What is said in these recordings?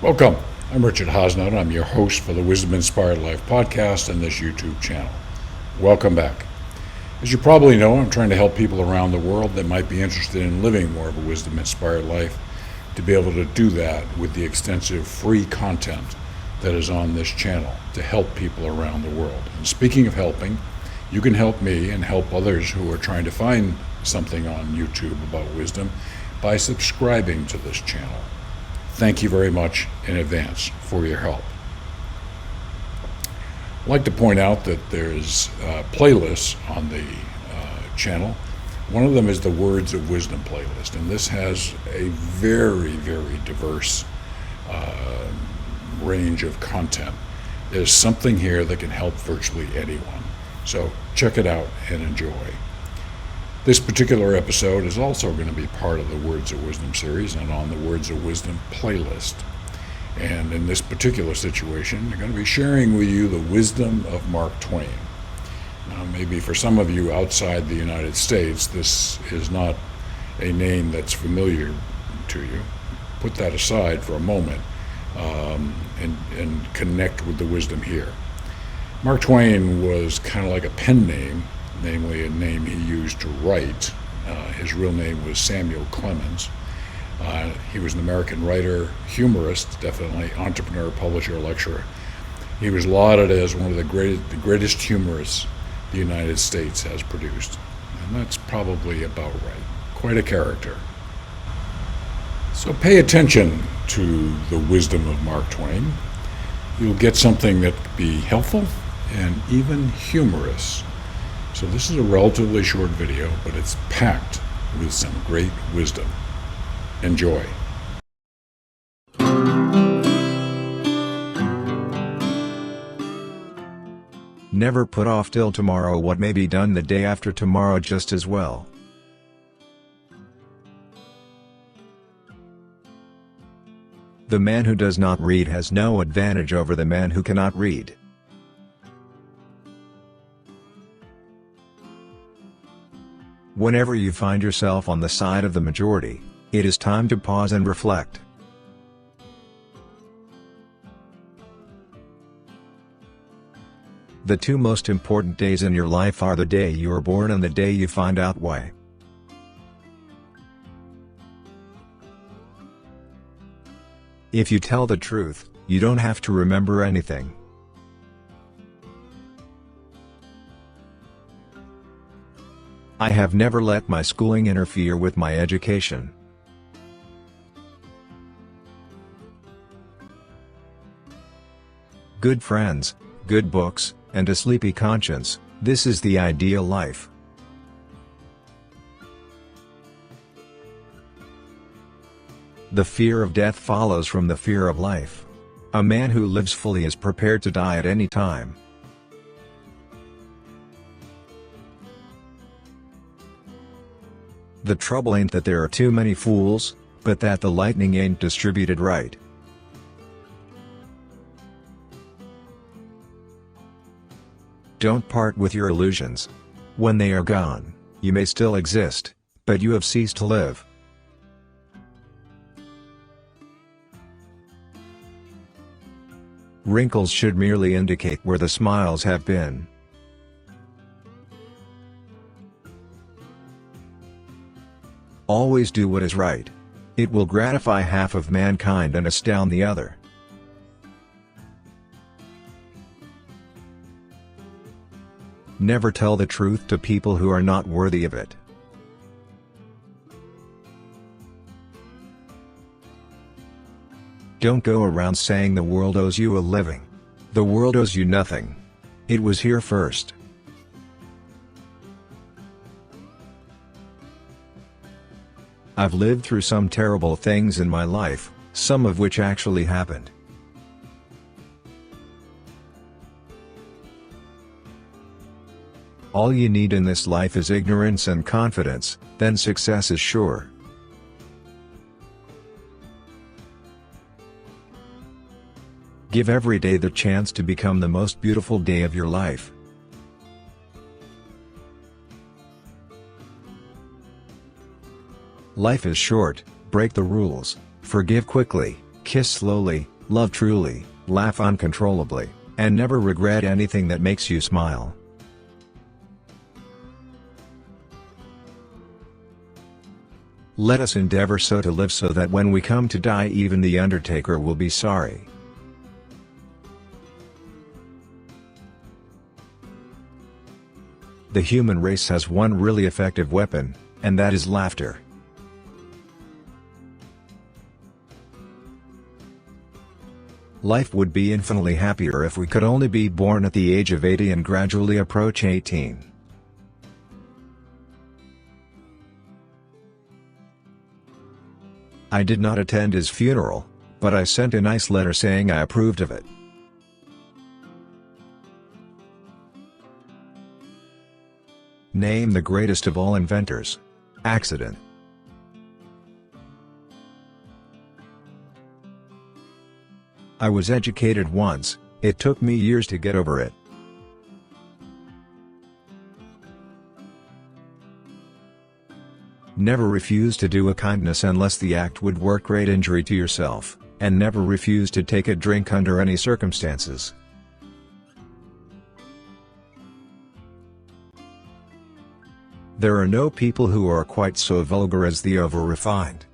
Welcome. I'm Richard Hosnut. I'm your host for the Wisdom Inspired Life podcast and this YouTube channel. Welcome back. As you probably know, I'm trying to help people around the world that might be interested in living more of a wisdom inspired life to be able to do that with the extensive free content that is on this channel to help people around the world. And speaking of helping, you can help me and help others who are trying to find something on YouTube about wisdom by subscribing to this channel. Thank you very much in advance for your help. I'd like to point out that there's playlists on the channel. One of them is the Words of Wisdom playlist, and this has a very, very diverse range of content. There's something here that can help virtually anyone. So check it out and enjoy. This particular episode is also going to be part of the Words of Wisdom series and on the Words of Wisdom playlist. And in this particular situation, I'm going to be sharing with you the wisdom of Mark Twain. Now, maybe for some of you outside the United States, this is not a name that's familiar to you. Put that aside for a moment and connect with the wisdom here. Mark Twain was kind of like a pen name, namely a name he used to write. His real name was Samuel Clemens. He was an American writer, humorist, definitely, entrepreneur, publisher, lecturer. He was lauded as one of the greatest humorists the United States has produced. And that's probably about right. Quite a character. So pay attention to the wisdom of Mark Twain. You'll get something that could be helpful and even humorous. So this is a relatively short video, but it's packed with some great wisdom. Enjoy. Never put off till tomorrow what may be done the day after tomorrow just as well. The man who does not read has no advantage over the man who cannot read. Whenever you find yourself on the side of the majority, it is time to pause and reflect. The two most important days in your life are the day you are born and the day you find out why. If you tell the truth, you don't have to remember anything. I have never let my schooling interfere with my education. Good friends, good books, and a sleepy conscience, this is the ideal life. The fear of death follows from the fear of life. A man who lives fully is prepared to die at any time. The trouble ain't that there are too many fools, but that the lightning ain't distributed right. Don't part with your illusions. When they are gone, you may still exist, but you have ceased to live. Wrinkles should merely indicate where the smiles have been. Always do what is right. It will gratify half of mankind and astound the other. Never tell the truth to people who are not worthy of it. Don't go around saying the world owes you a living. The world owes you nothing. It was here first. I've lived through some terrible things in my life, some of which actually happened. All you need in this life is ignorance and confidence, then success is sure. Give every day the chance to become the most beautiful day of your life. Life is short, break the rules, forgive quickly, kiss slowly, Love truly, laugh uncontrollably, and never regret anything that makes you smile. Let us endeavor so to live so that when we come to die even the undertaker will be sorry. The human race has one really effective weapon, and that is laughter. Life would be infinitely happier if we could only be born at the age of 80 and gradually approach 18. I did not attend his funeral, but I sent a nice letter saying I approved of it. Name the greatest of all inventors. Accident. I was educated once, it took me years to get over it. Never refuse to do a kindness unless the act would work great injury to yourself, and never refuse to take a drink under any circumstances. There are no people who are quite so vulgar as the over-refined.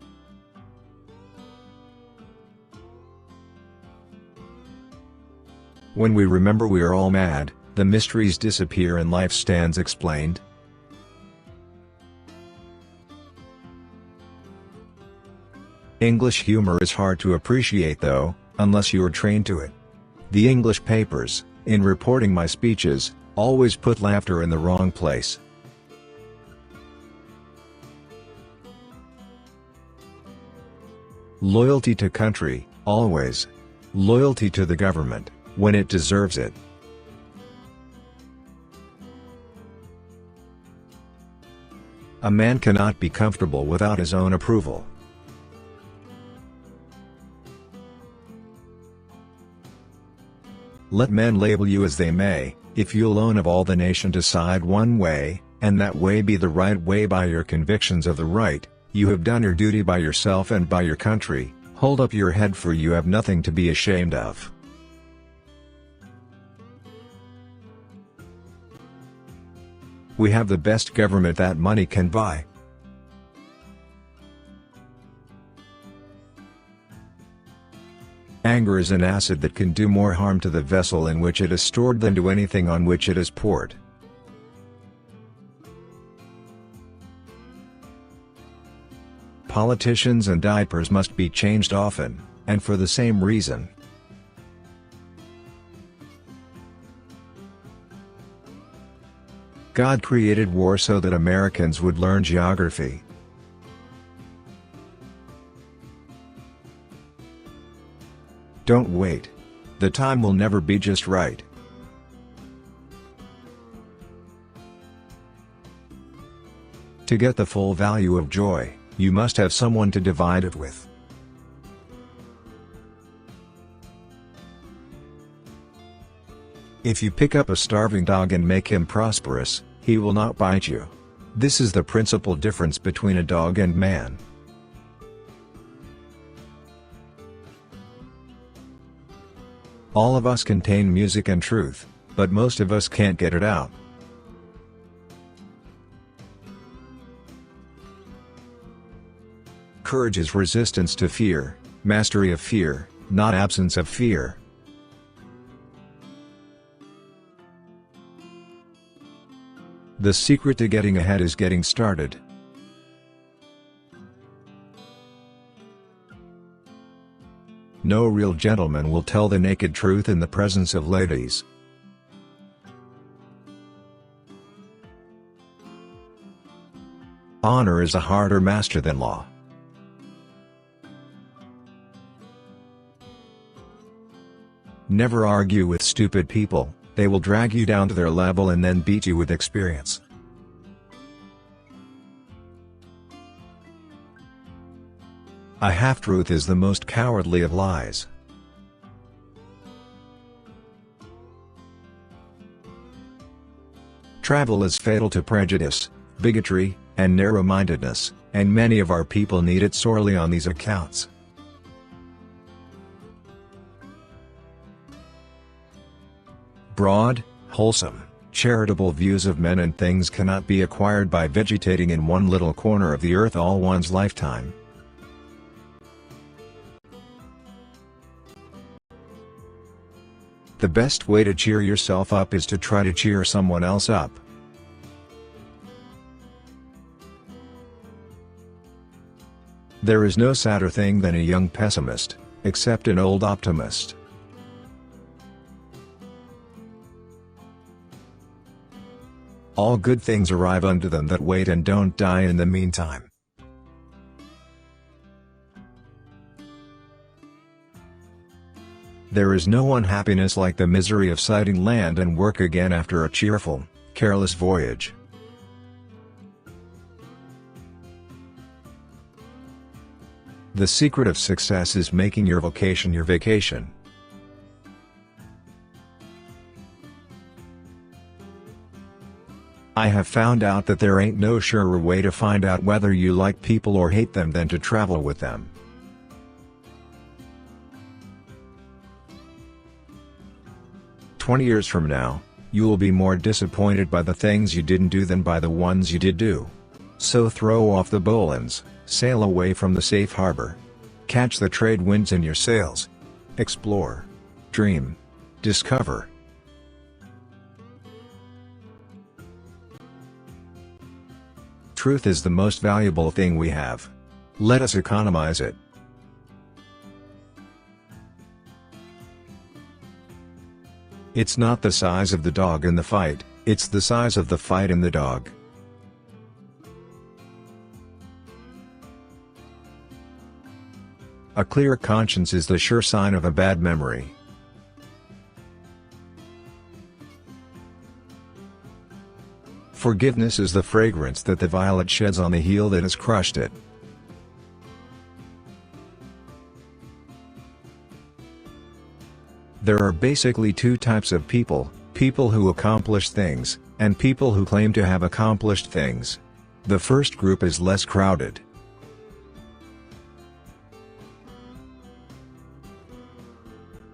When we remember we are all mad, the mysteries disappear and life stands explained. English humor is hard to appreciate though, unless you are trained to it. The English papers, in reporting my speeches, always put laughter in the wrong place. Loyalty to country, always. Loyalty to the government, when it deserves it. A man cannot be comfortable without his own approval. Let men label you as they may, if you alone of all the nation decide one way, and that way be the right way by your convictions of the right, you have done your duty by yourself and by your country. Hold up your head, for you have nothing to be ashamed of. We have the best government that money can buy. Anger is an acid that can do more harm to the vessel in which it is stored than to anything on which it is poured. Politicians and diapers must be changed often, and for the same reason. God created war so that Americans would learn geography. Don't wait. The time will never be just right. To get the full value of joy, you must have someone to divide it with. If you pick up a starving dog and make him prosperous, he will not bite you. This is the principal difference between a dog and man. All of us contain music and truth, but most of us can't get it out. Courage is resistance to fear, mastery of fear, not absence of fear. The secret to getting ahead is getting started. No real gentleman will tell the naked truth in the presence of ladies. Honor is a harder master than law. Never argue with stupid people, they will drag you down to their level and then beat you with experience. A half-truth is the most cowardly of lies. Travel is fatal to prejudice, bigotry, and narrow-mindedness, and many of our people need it sorely on these accounts. Broad, wholesome, charitable views of men and things cannot be acquired by vegetating in one little corner of the earth all one's lifetime. The best way to cheer yourself up is to try to cheer someone else up. There is no sadder thing than a young pessimist, except an old optimist. All good things arrive unto them that wait and don't die in the meantime. There is no unhappiness like the misery of sighting land and work again after a cheerful, careless voyage. The secret of success is making your vocation your vacation. I have found out that there ain't no surer way to find out whether you like people or hate them than to travel with them. "20 years from now, you will be more disappointed by the things you didn't do than by the ones you did do. So throw off the bowlines, sail away from the safe harbor. Catch the trade winds in your sails. Explore. Dream. Discover." Truth is the most valuable thing we have. Let us economize it. It's not the size of the dog in the fight, it's the size of the fight in the dog. A clear conscience is the sure sign of a bad memory. Forgiveness is the fragrance that the violet sheds on the heel that has crushed it. There are basically two types of people: people who accomplish things, and people who claim to have accomplished things. The first group is less crowded.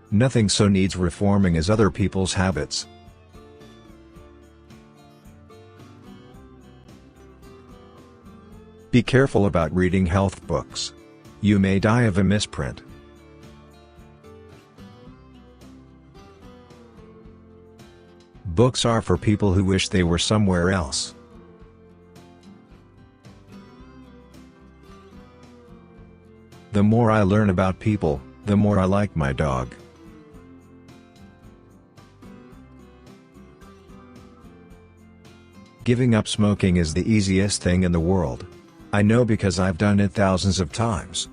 Nothing so needs reforming as other people's habits. Be careful about reading health books. You may die of a misprint. Books are for people who wish they were somewhere else. The more I learn about people, the more I like my dog. Giving up smoking is the easiest thing in the world. I know because I've done it thousands of times.